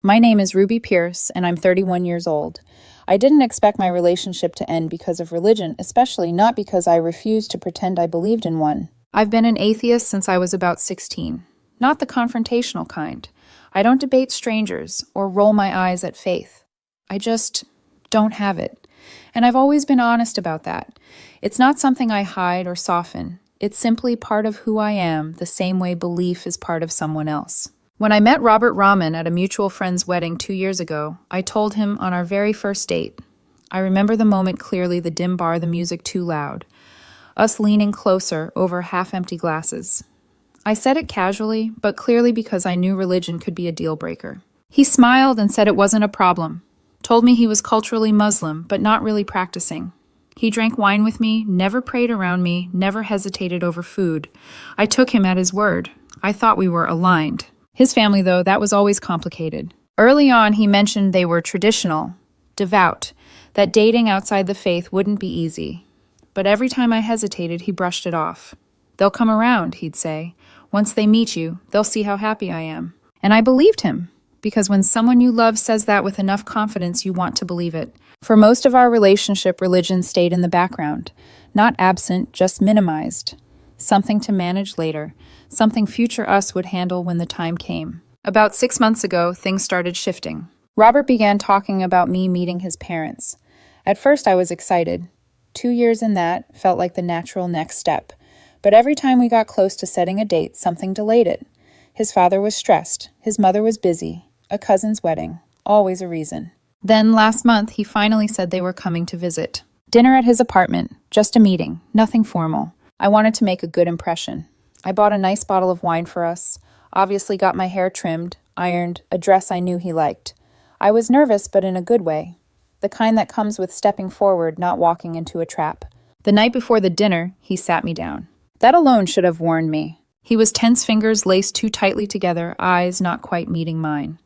My name is Ruby Pierce, and I'm 31 years old. I didn't expect my relationship to end because of religion, especially not because I refused to pretend I believed in one. I've been an atheist since I was about 16. Not the confrontational kind. I don't debate strangers or roll my eyes at faith. I just don't have it. And I've always been honest about that. It's not something I hide or soften. It's simply part of who I am, the same way belief is part of someone else. When I met Robert Rahman at a mutual friend's wedding 2 years ago, I told him on our very first date. I remember the moment clearly, the dim bar, the music too loud. Us leaning closer over half-empty glasses. I said it casually, but clearly because I knew religion could be a deal breaker. He smiled and said it wasn't a problem. Told me he was culturally Muslim, but not really practicing. He drank wine with me, never prayed around me, never hesitated over food. I took him at his word. I thought we were aligned. His family, though, that was always complicated. Early on, he mentioned they were traditional, devout, that dating outside the faith wouldn't be easy. But every time I hesitated, he brushed it off. They'll come around, he'd say. Once they meet you, they'll see how happy I am. And I believed him, because when someone you love says that with enough confidence, you want to believe it. For most of our relationship, religion stayed in the background. Not absent, just minimized. Something to manage later. Something future us would handle when the time came. About 6 months ago, things started shifting. Robert began talking about me meeting his parents. At first, I was excited. 2 years in that felt like the natural next step. But every time we got close to setting a date, something delayed it. His father was stressed. His mother was busy. A cousin's wedding. Always a reason. Then, last month, he finally said they were coming to visit. Dinner at his apartment. Just a meeting. Nothing formal. I wanted to make a good impression. I bought a nice bottle of wine for us, obviously got my hair trimmed, ironed, a dress I knew he liked. I was nervous, but in a good way. The kind that comes with stepping forward, not walking into a trap. The night before the dinner, he sat me down. That alone should have warned me. He was tense, fingers laced too tightly together, eyes not quite meeting mine.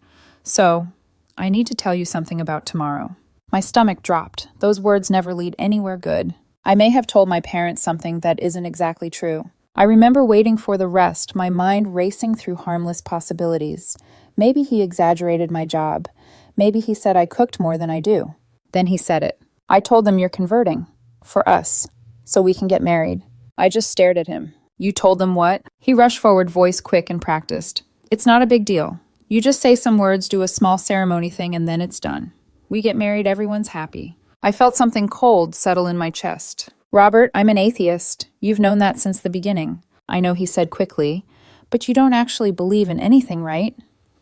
So, I need to tell you something about tomorrow. My stomach dropped. Those words never lead anywhere good. I may have told my parents something that isn't exactly true. I remember waiting for the rest, my mind racing through harmless possibilities. Maybe he exaggerated my job. Maybe he said I cooked more than I do. Then he said it. I told them you're converting. For us. So we can get married. I just stared at him. You told them what? He rushed forward, voice quick and practiced. It's not a big deal. You just say some words, do a small ceremony thing, and then it's done. We get married, everyone's happy. I felt something cold settle in my chest. Robert, I'm an atheist. You've known that since the beginning. I know, he said quickly. But you don't actually believe in anything, right?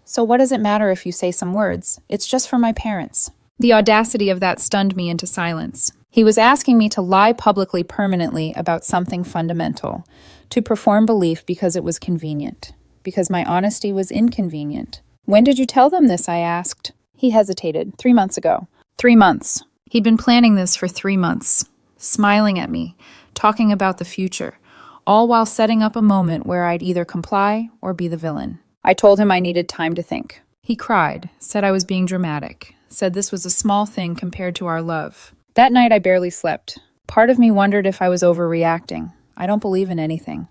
So what does it matter if you say some words? It's just for my parents. The audacity of that stunned me into silence. He was asking me to lie publicly permanently about something fundamental. To perform belief because it was convenient. Because my honesty was inconvenient. When did you tell them this? I asked. He hesitated. 3 months ago. 3 months. He'd been planning this for 3 months. Smiling at me, talking about the future, all while setting up a moment where I'd either comply or be the villain. I told him I needed time to think. He cried, said I was being dramatic, said this was a small thing compared to our love. That night I barely slept. Part of me wondered if I was overreacting. I don't believe in anything.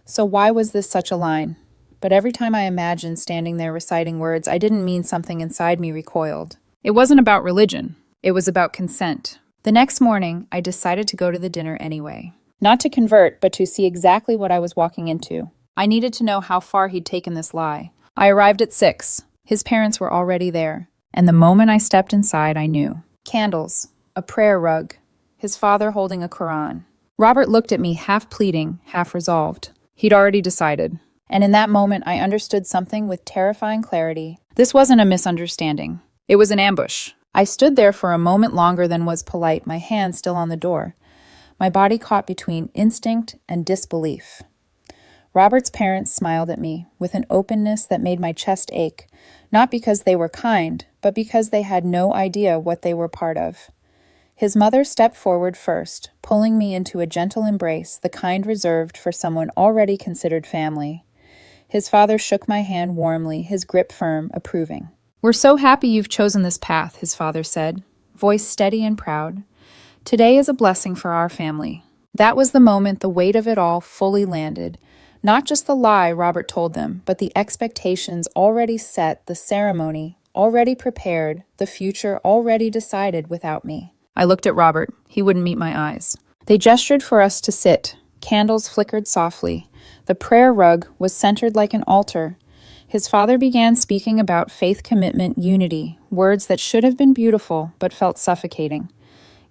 So why was this such a line? But every time I imagined standing there reciting words, I didn't mean something inside me recoiled. It wasn't about religion. It was about consent. The next morning, I decided to go to the dinner anyway. Not to convert, but to see exactly what I was walking into. I needed to know how far he'd taken this lie. I arrived at 6. His parents were already there. And the moment I stepped inside, I knew. Candles. A prayer rug. His father holding a Quran. Robert looked at me, half pleading, half resolved. He'd already decided. And in that moment, I understood something with terrifying clarity. This wasn't a misunderstanding. It was an ambush. I stood there for a moment longer than was polite, my hand still on the door. My body caught between instinct and disbelief. Robert's parents smiled at me with an openness that made my chest ache, not because they were kind, but because they had no idea what they were part of. His mother stepped forward first, pulling me into a gentle embrace, the kind reserved for someone already considered family. His father shook my hand warmly, his grip firm, approving. We're so happy you've chosen this path, his father said, voice steady and proud. Today is a blessing for our family. That was the moment the weight of it all fully landed. Not just the lie Robert told them, but the expectations already set, the ceremony already prepared, the future already decided without me. I looked at Robert. He wouldn't meet my eyes. They gestured for us to sit. Candles flickered softly. The prayer rug was centered like an altar. His father began speaking about faith, commitment, unity, words that should have been beautiful but felt suffocating.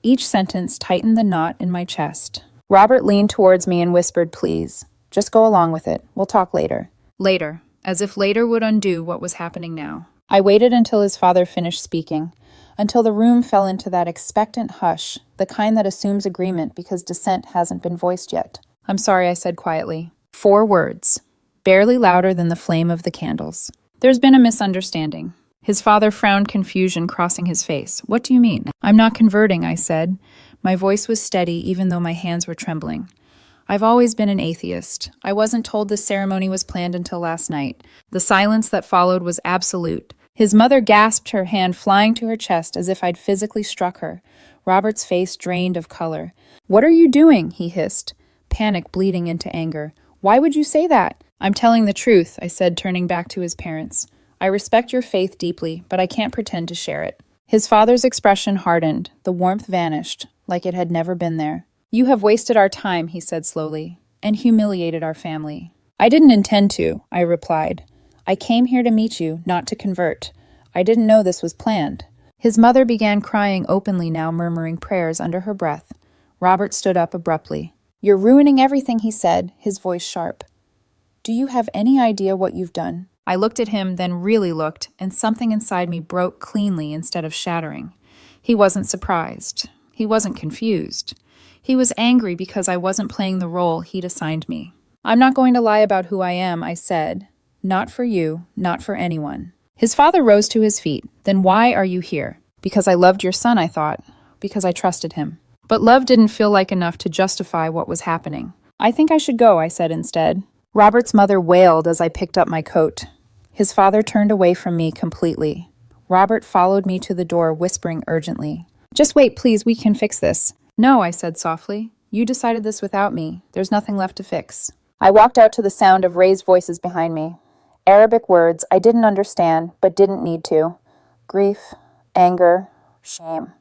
Each sentence tightened the knot in my chest. Robert leaned towards me and whispered, "Please, just go along with it. We'll talk later." Later, as if later would undo what was happening now. I waited until his father finished speaking, until the room fell into that expectant hush, the kind that assumes agreement because dissent hasn't been voiced yet. "I'm sorry," I said quietly. 4 words, barely louder than the flame of the candles. "There's been a misunderstanding." His father frowned, confusion crossing his face. "What do you mean?" "I'm not converting," I said. My voice was steady, even though my hands were trembling. "I've always been an atheist. I wasn't told this ceremony was planned until last night." The silence that followed was absolute. His mother gasped, her hand flying to her chest as if I'd physically struck her. Robert's face drained of color. "What are you doing?" he hissed, panic bleeding into anger. "Why would you say that?" "I'm telling the truth," I said, turning back to his parents. "I respect your faith deeply, but I can't pretend to share it." His father's expression hardened. The warmth vanished, like it had never been there. "You have wasted our time," he said slowly, "and humiliated our family." "I didn't intend to," I replied. "I came here to meet you, not to convert. I didn't know this was planned." His mother began crying openly now, murmuring prayers under her breath. Robert stood up abruptly. "You're ruining everything," he said, his voice sharp. "Do you have any idea what you've done?" I looked at him, then really looked, and something inside me broke cleanly instead of shattering. He wasn't surprised. He wasn't confused. He was angry because I wasn't playing the role he'd assigned me. "I'm not going to lie about who I am," I said. "Not for you, not for anyone." His father rose to his feet. "Then why are you here?" "Because I loved your son," I thought. "Because I trusted him." But love didn't feel like enough to justify what was happening. "I think I should go," I said instead. Robert's mother wailed as I picked up my coat. His father turned away from me completely. Robert followed me to the door, whispering urgently, "Just wait, please, we can fix this." "No," I said softly. "You decided this without me. There's nothing left to fix." I walked out to the sound of raised voices behind me. Arabic words I didn't understand, but didn't need to. Grief, anger, shame.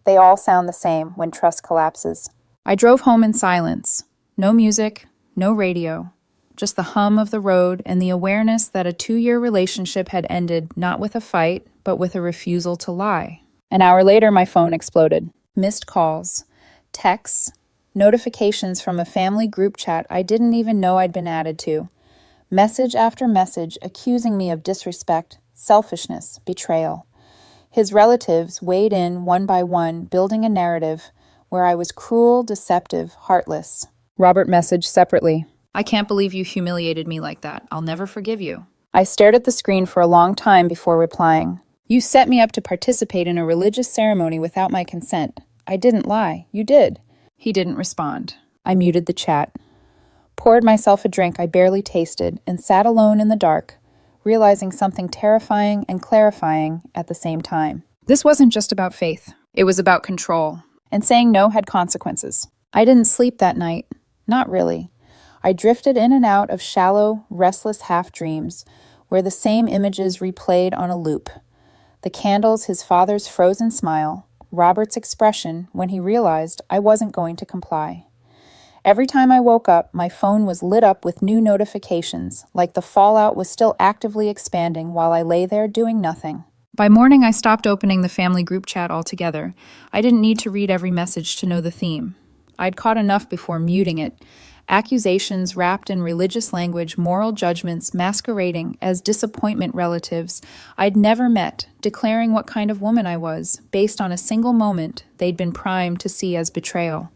They all sound the same when trust collapses. I drove home in silence. No music, no radio. Just the hum of the road and the awareness that a 2-year relationship had ended not with a fight, but with a refusal to lie. An hour later, my phone exploded. Missed calls, texts, notifications from a family group chat I didn't even know I'd been added to. Message after message accusing me of disrespect, selfishness, betrayal. His relatives weighed in one by one, building a narrative where I was cruel, deceptive, heartless. Robert messaged separately. "I can't believe you humiliated me like that. I'll never forgive you." I stared at the screen for a long time before replying. "You set me up to participate in a religious ceremony without my consent. I didn't lie. You did." He didn't respond. I muted the chat. Poured myself a drink I barely tasted and sat alone in the dark, realizing something terrifying and clarifying at the same time. This wasn't just about faith. It was about control. And saying no had consequences. I didn't sleep that night. Not really. I drifted in and out of shallow, restless half-dreams, where the same images replayed on a loop. The candles, his father's frozen smile, Robert's expression when he realized I wasn't going to comply. Every time I woke up, my phone was lit up with new notifications, like the fallout was still actively expanding while I lay there doing nothing. By morning, I stopped opening the family group chat altogether. I didn't need to read every message to know the theme. I'd caught enough before muting it. Accusations wrapped in religious language, moral judgments masquerading as disappointment relatives I'd never met, declaring what kind of woman I was, based on a single moment they'd been primed to see as betrayal.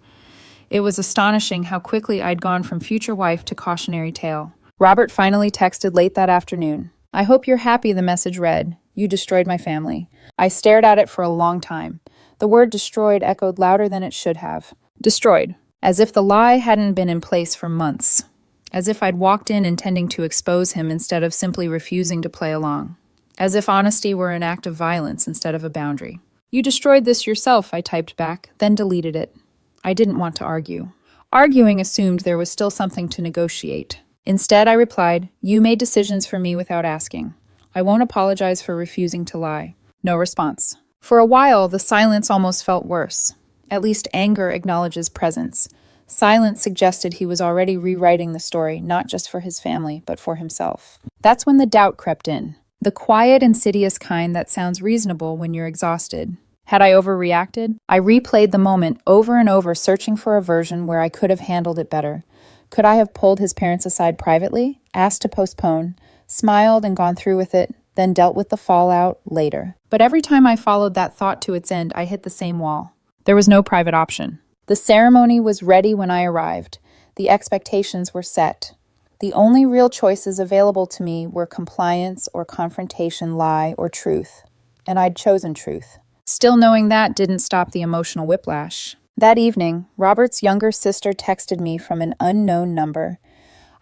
It was astonishing how quickly I'd gone from future wife to cautionary tale. Robert finally texted late that afternoon. "I hope you're happy," the message read. "You destroyed my family." I stared at it for a long time. The word destroyed echoed louder than it should have. Destroyed. As if the lie hadn't been in place for months. As if I'd walked in intending to expose him instead of simply refusing to play along. As if honesty were an act of violence instead of a boundary. "You destroyed this yourself," I typed back, then deleted it. I didn't want to argue. Arguing assumed there was still something to negotiate. Instead, I replied, "You made decisions for me without asking. I won't apologize for refusing to lie. No response. For a while, the silence almost felt worse. At least anger acknowledges presence. Silence suggested he was already rewriting the story, not just for his family, but for himself. That's when the doubt crept in. The quiet, insidious kind that sounds reasonable when you're exhausted. Had I overreacted? I replayed the moment over and over, searching for a version where I could have handled it better. Could I have pulled his parents aside privately, asked to postpone, smiled and gone through with it, then dealt with the fallout later? But every time I followed that thought to its end, I hit the same wall. There was no private option. The ceremony was ready when I arrived. The expectations were set. The only real choices available to me were compliance or confrontation, lie or truth. And I'd chosen truth. Still knowing that didn't stop the emotional whiplash. That evening, Robert's younger sister texted me from an unknown number.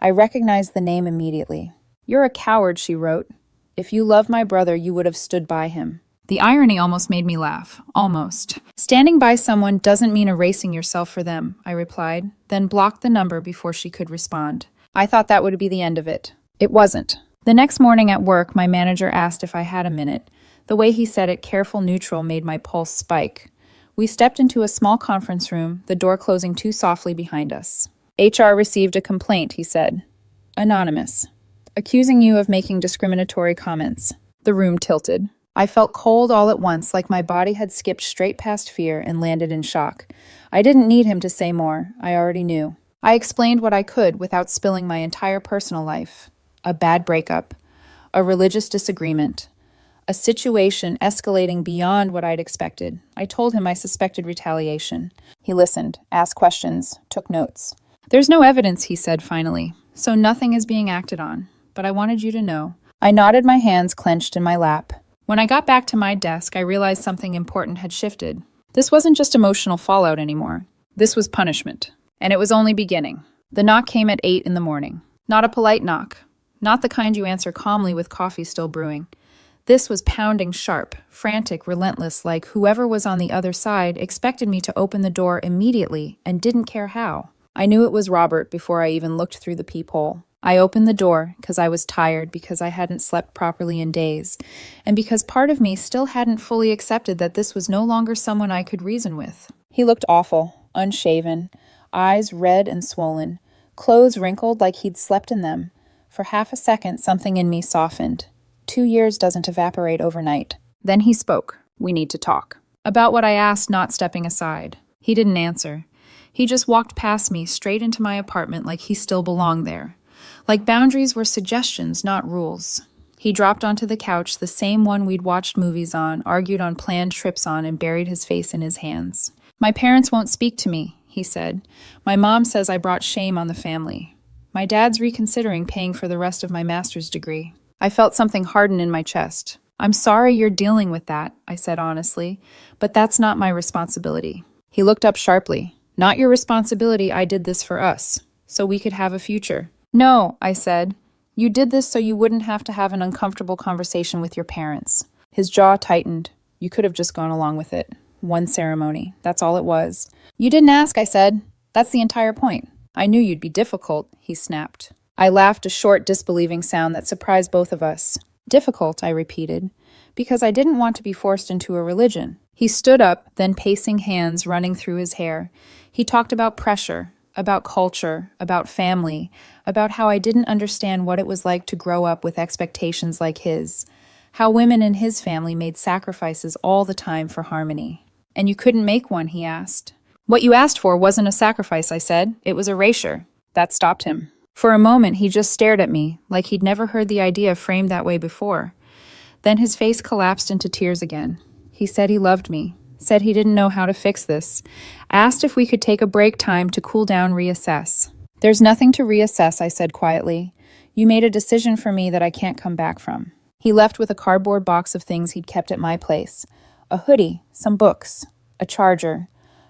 I recognized the name immediately. "You're a coward," she wrote. "If you loved my brother, you would have stood by him." The irony almost made me laugh. Almost. "Standing by someone doesn't mean erasing yourself for them," I replied, then blocked the number before she could respond. I thought that would be the end of it. It wasn't. The next morning at work, my manager asked if I had a minute. The way he said it, careful neutral, made my pulse spike. We stepped into a small conference room, the door closing too softly behind us. "HR received a complaint," he said. "Anonymous. Accusing you of making discriminatory comments." The room tilted. I felt cold all at once, like my body had skipped straight past fear and landed in shock. I didn't need him to say more. I already knew. I explained what I could without spilling my entire personal life. A bad breakup. A religious disagreement. A situation escalating beyond what I'd expected. I told him I suspected retaliation. He listened, asked questions, took notes. "There's no evidence," he said finally, "so nothing is being acted on. But I wanted you to know." I nodded, my hands clenched in my lap. When I got back to my desk, I realized something important had shifted. This wasn't just emotional fallout anymore. This was punishment. And it was only beginning. The knock came at 8 in the morning. Not a polite knock. Not the kind you answer calmly with coffee still brewing. This was pounding sharp, frantic, relentless, like whoever was on the other side expected me to open the door immediately and didn't care how. I knew it was Robert before I even looked through the peephole. I opened the door because I was tired, because I hadn't slept properly in days, and because part of me still hadn't fully accepted that this was no longer someone I could reason with. He looked awful, unshaven, eyes red and swollen, clothes wrinkled like he'd slept in them. For half a second, something in me softened. 2 years doesn't evaporate overnight. Then he spoke. "We need to talk." About what I asked, not stepping aside. He didn't answer. He just walked past me, straight into my apartment like he still belonged there. Like boundaries were suggestions, not rules. He dropped onto the couch, the same one we'd watched movies on, argued on planned trips on, and buried his face in his hands. "My parents won't speak to me," he said. "My mom says I brought shame on the family. My dad's reconsidering paying for the rest of my master's degree." I felt something harden in my chest. "I'm sorry you're dealing with that," I said honestly, "but that's not my responsibility." He looked up sharply. "Not your responsibility. I did this for us, so we could have a future." "No," I said. "You did this so you wouldn't have to have an uncomfortable conversation with your parents." His jaw tightened. "You could have just gone along with it. One ceremony. That's all it was." "You didn't ask," I said. "That's the entire point." "I knew you'd be difficult," he snapped. I laughed, a short, disbelieving sound that surprised both of us. "Difficult," I repeated, "because I didn't want to be forced into a religion." He stood up, then pacing, hands running through his hair. He talked about pressure, about culture, about family, about how I didn't understand what it was like to grow up with expectations like his, how women in his family made sacrifices all the time for harmony. "And you couldn't make one?" he asked. "What you asked for wasn't a sacrifice," I said. "It was erasure." That stopped him. For a moment, he just stared at me, like he'd never heard the idea framed that way before. Then his face collapsed into tears again. He said he loved me, said he didn't know how to fix this, asked if we could take a break time to cool down, reassess. "There's nothing to reassess," I said quietly. "You made a decision for me that I can't come back from." He left with a cardboard box of things he'd kept at my place. A hoodie, some books, a charger,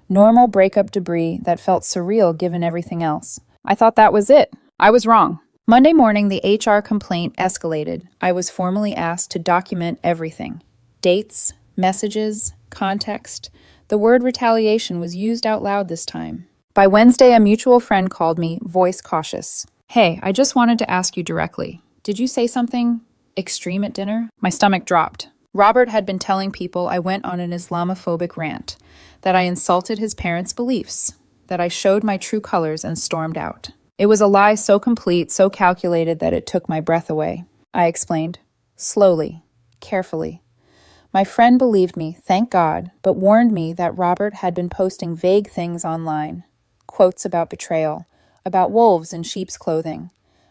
normal breakup debris that felt surreal given everything else. I thought that was it. I was wrong. Monday morning, the HR complaint escalated. I was formally asked to document everything. Dates, messages, context. The word retaliation was used out loud this time. By Wednesday, a mutual friend called me, voice cautious. "Hey, I just wanted to ask you directly. Did you say something Extreme at dinner? My stomach dropped. Robert had been telling people I went on an Islamophobic rant, that I insulted his parents' beliefs, that I showed my true colors and stormed out. It was a lie so complete, so calculated that it took my breath away. I explained, slowly, carefully. My friend believed me, thank God, but warned me that Robert had been posting vague things online. Quotes about betrayal, about wolves in sheep's clothing,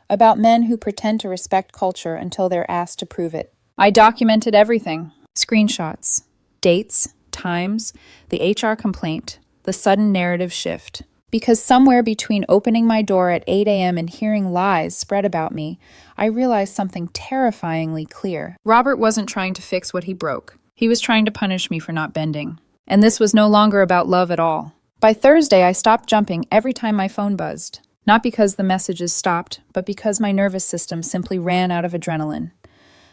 about men who pretend to respect culture until they're asked to prove it. I documented everything. Screenshots, dates, times, the HR complaint, the sudden narrative shift. Because somewhere between opening my door at 8 a.m. and hearing lies spread about me, I realized something terrifyingly clear. Robert wasn't trying to fix what he broke. He was trying to punish me for not bending. And this was no longer about love at all. By Thursday, I stopped jumping every time my phone buzzed. Not because the messages stopped, but because my nervous system simply ran out of adrenaline.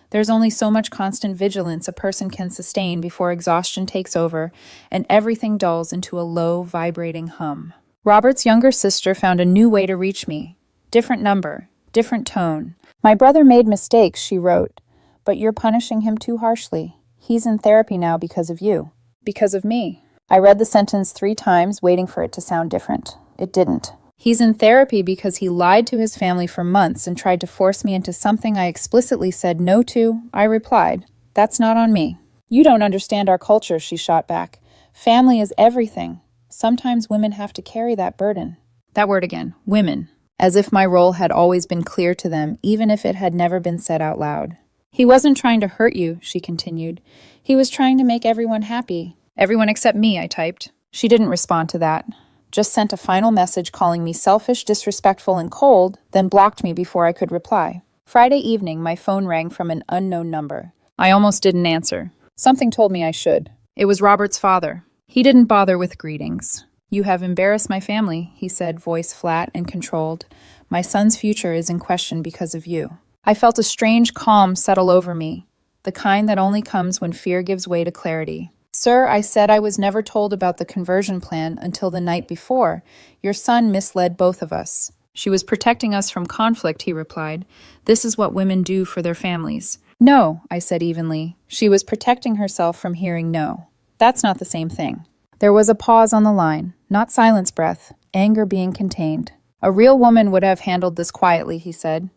There's only so much constant vigilance a person can sustain before exhaustion takes over and everything dulls into a low, vibrating hum. Robert's younger sister found a new way to reach me. Different number, different tone. My brother made mistakes, she wrote, but you're punishing him too harshly. He's in therapy now because of you. Because of me. I read the sentence 3 times, waiting for it to sound different. It didn't. He's in therapy because he lied to his family for months and tried to force me into something I explicitly said no to. I replied, that's not on me. You don't understand our culture, she shot back. Family is everything. Sometimes women have to carry that burden. That word again, women. As if my role had always been clear to them, even if it had never been said out loud. He wasn't trying to hurt you, she continued. He was trying to make everyone happy. Everyone except me, I typed. She didn't respond to that. Just sent a final message calling me selfish, disrespectful, and cold, then blocked me before I could reply. Friday evening, my phone rang from an unknown number. I almost didn't answer. Something told me I should. It was Robert's father. He didn't bother with greetings. You have embarrassed my family, he said, voice flat and controlled. My son's future is in question because of you. I felt a strange calm settle over me, the kind that only comes when fear gives way to clarity. Sir, I said I was never told about the conversion plan until the night before. Your son misled both of us. She was protecting us from conflict, he replied. This is what women do for their families. No, I said evenly. She was protecting herself from hearing no. That's not the same thing. There was a pause on the line, not silence breath, anger being contained. A real woman would have handled this quietly, he said.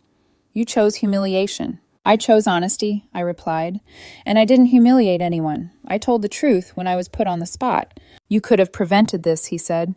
You chose humiliation. I chose honesty, I replied, and I didn't humiliate anyone. I told the truth when I was put on the spot. You could have prevented this, he said.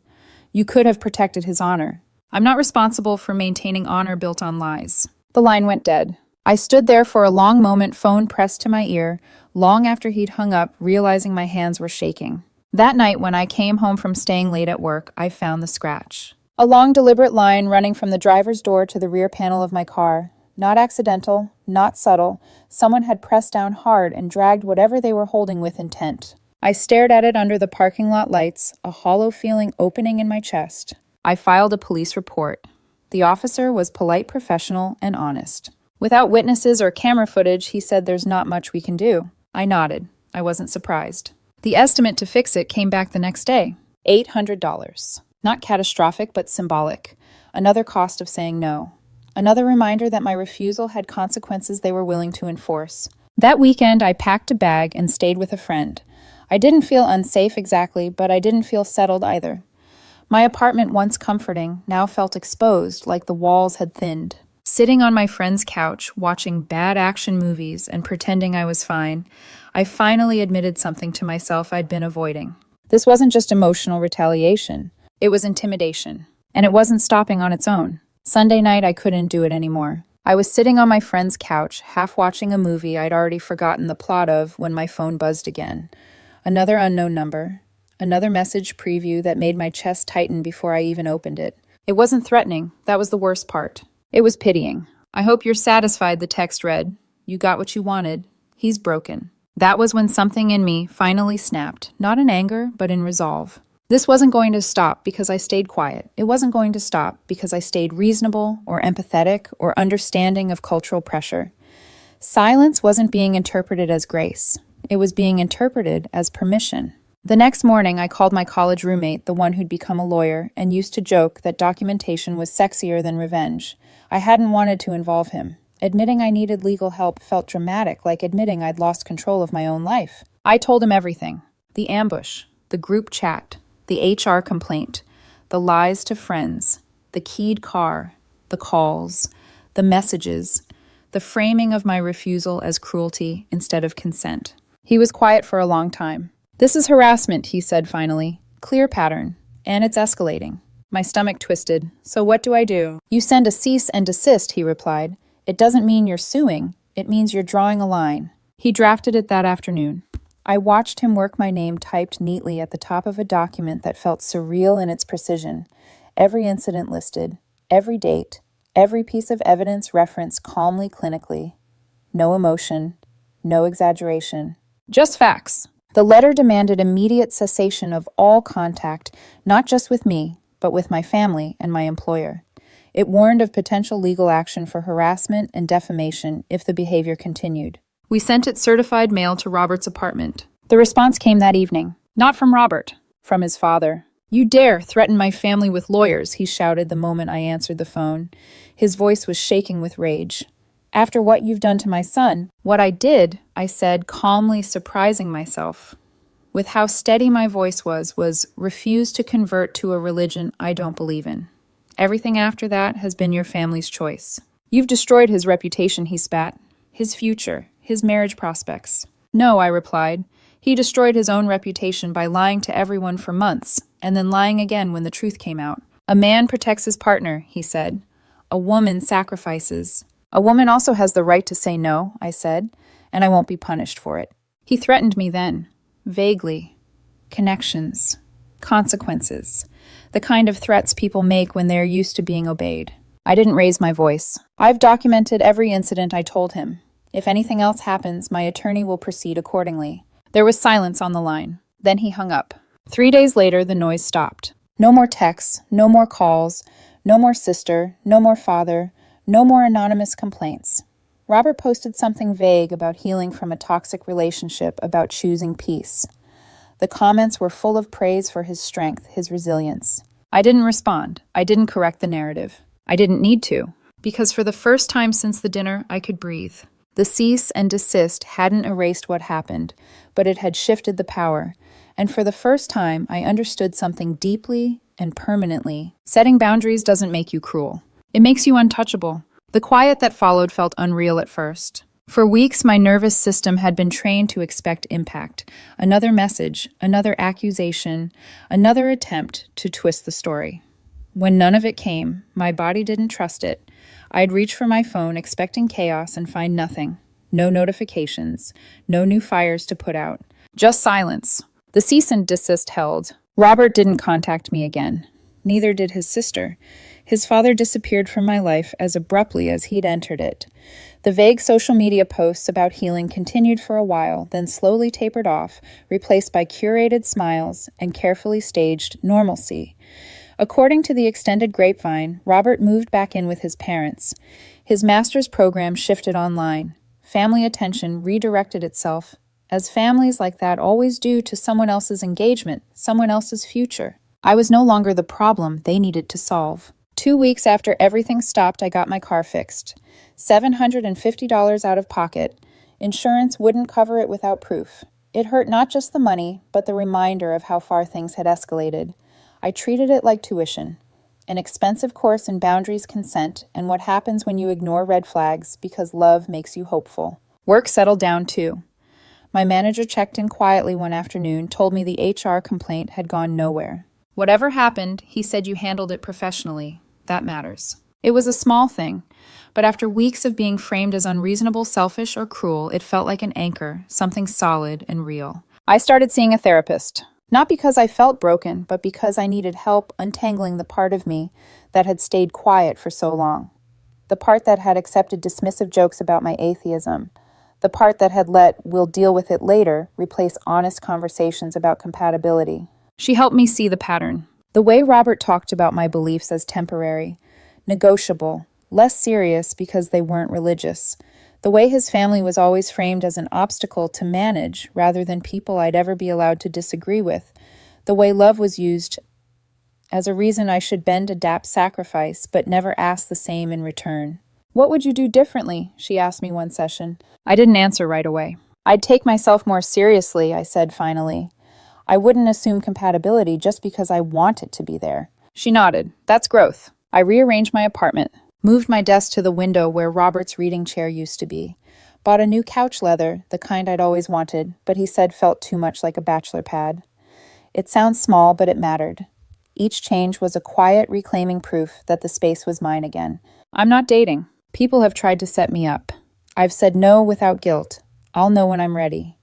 You could have protected his honor. I'm not responsible for maintaining honor built on lies. The line went dead. I stood there for a long moment, phone pressed to my ear, long after he'd hung up, realizing my hands were shaking. That night, when I came home from staying late at work, I found the scratch. A long, deliberate line running from the driver's door to the rear panel of my car. Not accidental, not subtle. Someone had pressed down hard and dragged whatever they were holding with intent. I stared at it under the parking lot lights, a hollow feeling opening in my chest. I filed a police report. The officer was polite, professional, and honest. Without witnesses or camera footage, he said there's not much we can do. I nodded. I wasn't surprised. The estimate to fix it came back the next day. $800. Not catastrophic, but symbolic. Another cost of saying no. Another reminder that my refusal had consequences they were willing to enforce. That weekend, I packed a bag and stayed with a friend. I didn't feel unsafe exactly, but I didn't feel settled either. My apartment, once comforting, now felt exposed, like the walls had thinned. Sitting on my friend's couch, watching bad action movies and pretending I was fine, I finally admitted something to myself I'd been avoiding. This wasn't just emotional retaliation. It was intimidation. And it wasn't stopping on its own. Sunday night, I couldn't do it anymore. I was sitting on my friend's couch, half watching a movie I'd already forgotten the plot of when my phone buzzed again. Another unknown number. Another message preview that made my chest tighten before I even opened it. It wasn't threatening. That was the worst part. It was pitying. I hope you're satisfied, the text read. You got what you wanted. He's broken. That was when something in me finally snapped, not in anger, but in resolve. This wasn't going to stop because I stayed quiet. It wasn't going to stop because I stayed reasonable or empathetic or understanding of cultural pressure. Silence wasn't being interpreted as grace. It was being interpreted as permission. The next morning, I called my college roommate, the one who'd become a lawyer, and used to joke that documentation was sexier than revenge. I hadn't wanted to involve him. Admitting I needed legal help felt dramatic, like admitting I'd lost control of my own life. I told him everything: the ambush, the group chat, the HR complaint, the lies to friends, the keyed car, the calls, the messages, the framing of my refusal as cruelty instead of consent. He was quiet for a long time. "This is harassment," he said finally. "Clear pattern. And it's escalating." My stomach twisted. "So what do I do?" "You send a cease and desist," he replied. "It doesn't mean you're suing. It means you're drawing a line." He drafted it that afternoon. I watched him work my name typed neatly at the top of a document that felt surreal in its precision. Every incident listed, every date, every piece of evidence referenced calmly clinically. No emotion, no exaggeration. Just facts. The letter demanded immediate cessation of all contact, not just with me, but with my family and my employer. It warned of potential legal action for harassment and defamation if the behavior continued. We sent it certified mail to Robert's apartment. The response came that evening. Not from Robert, from his father. "You dare threaten my family with lawyers," he shouted the moment I answered the phone. His voice was shaking with rage. "After what you've done to my son." "What I did," I said, calmly surprising myself with how steady my voice was refuse to convert to a religion I don't believe in. Everything after that has been your family's choice. You've destroyed his reputation," he spat. "His future, his marriage prospects." "No," I replied. "He destroyed his own reputation by lying to everyone for months, and then lying again when the truth came out." "A man protects his partner," he said. "A woman sacrifices." "A woman also has the right to say no," I said, "and I won't be punished for it." He threatened me then, vaguely. Connections. Consequences. The kind of threats people make when they're used to being obeyed. I didn't raise my voice. "I've documented every incident," I told him. "If anything else happens, my attorney will proceed accordingly." There was silence on the line. Then he hung up. 3 days later, the noise stopped. No more texts, no more calls, no more sister, no more father, no more anonymous complaints. Robert posted something vague about healing from a toxic relationship, about choosing peace. The comments were full of praise for his strength, his resilience. I didn't respond. I didn't correct the narrative. I didn't need to, because for the first time since the dinner, I could breathe. The cease and desist hadn't erased what happened, but it had shifted the power. And for the first time, I understood something deeply and permanently. Setting boundaries doesn't make you cruel. It makes you untouchable. The quiet that followed felt unreal at first. For weeks, my nervous system had been trained to expect impact. Another message, another accusation, another attempt to twist the story. When none of it came, my body didn't trust it. I'd reach for my phone expecting chaos and find nothing. No notifications, no new fires to put out. Just silence. The cease and desist held. Robert didn't contact me again. Neither did his sister. His father disappeared from my life as abruptly as he'd entered it. The vague social media posts about healing continued for a while, then slowly tapered off, replaced by curated smiles and carefully staged normalcy. According to the extended grapevine, Robert moved back in with his parents. His master's program shifted online. Family attention redirected itself, as families like that always do, to someone else's engagement, someone else's future. I was no longer the problem they needed to solve. 2 weeks after everything stopped, I got my car fixed. $750 out of pocket. Insurance wouldn't cover it without proof. It hurt not just the money, but the reminder of how far things had escalated. I treated it like tuition, an expensive course in boundaries, consent, and what happens when you ignore red flags because love makes you hopeful. Work settled down too. My manager checked in quietly one afternoon, told me the HR complaint had gone nowhere. "Whatever happened," he said, "you handled it professionally. That matters." It was a small thing, but after weeks of being framed as unreasonable, selfish, or cruel, it felt like an anchor, something solid and real. I started seeing a therapist. Not because I felt broken, but because I needed help untangling the part of me that had stayed quiet for so long. The part that had accepted dismissive jokes about my atheism. The part that had let "we'll deal with it later" replace honest conversations about compatibility. She helped me see the pattern. The way Robert talked about my beliefs as temporary, negotiable, less serious because they weren't religious. The way his family was always framed as an obstacle to manage rather than people I'd ever be allowed to disagree with. The way love was used as a reason I should bend, adapt, sacrifice, but never ask the same in return. What would you do differently? She asked me one session. I didn't answer right away. I'd take myself more seriously, I said finally. I wouldn't assume compatibility just because I want it to be there. She nodded. That's growth. I rearranged my apartment, moved my desk to the window where Robert's reading chair used to be, bought a new couch leather, the kind I'd always wanted, but he said felt too much like a bachelor pad. It sounds small, but it mattered. Each change was a quiet, reclaiming proof that the space was mine again. I'm not dating. People have tried to set me up. I've said no without guilt. I'll know when I'm ready.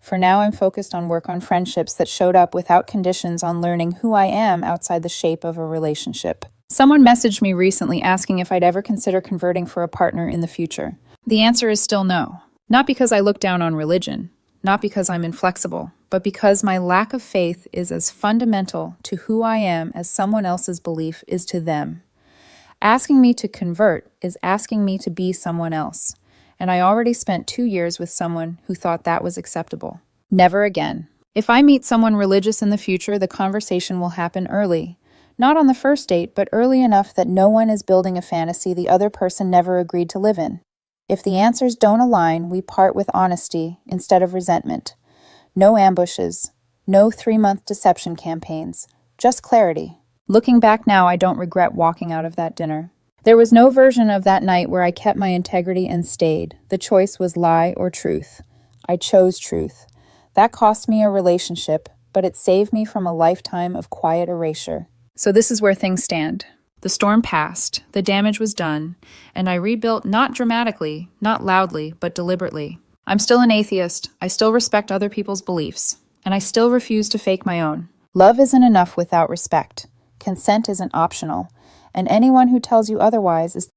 For now, I'm focused on work on friendships that showed up without conditions on learning who I am outside the shape of a relationship. Someone messaged me recently asking if I'd ever consider converting for a partner in the future. The answer is still no. Not because I look down on religion, not because I'm inflexible, but because my lack of faith is as fundamental to who I am as someone else's belief is to them. Asking me to convert is asking me to be someone else, and I already spent 2 years with someone who thought that was acceptable. Never again. If I meet someone religious in the future, the conversation will happen early. Not on the first date, but early enough that no one is building a fantasy the other person never agreed to live in. If the answers don't align, we part with honesty instead of resentment. No ambushes, no 3-month deception campaigns, just clarity. Looking back now, I don't regret walking out of that dinner. There was no version of that night where I kept my integrity and stayed. The choice was lie or truth. I chose truth. That cost me a relationship, but it saved me from a lifetime of quiet erasure. So this is where things stand. The storm passed, the damage was done, and I rebuilt not dramatically, not loudly, but deliberately. I'm still an atheist, I still respect other people's beliefs, and I still refuse to fake my own. Love isn't enough without respect. Consent isn't optional, and anyone who tells you otherwise is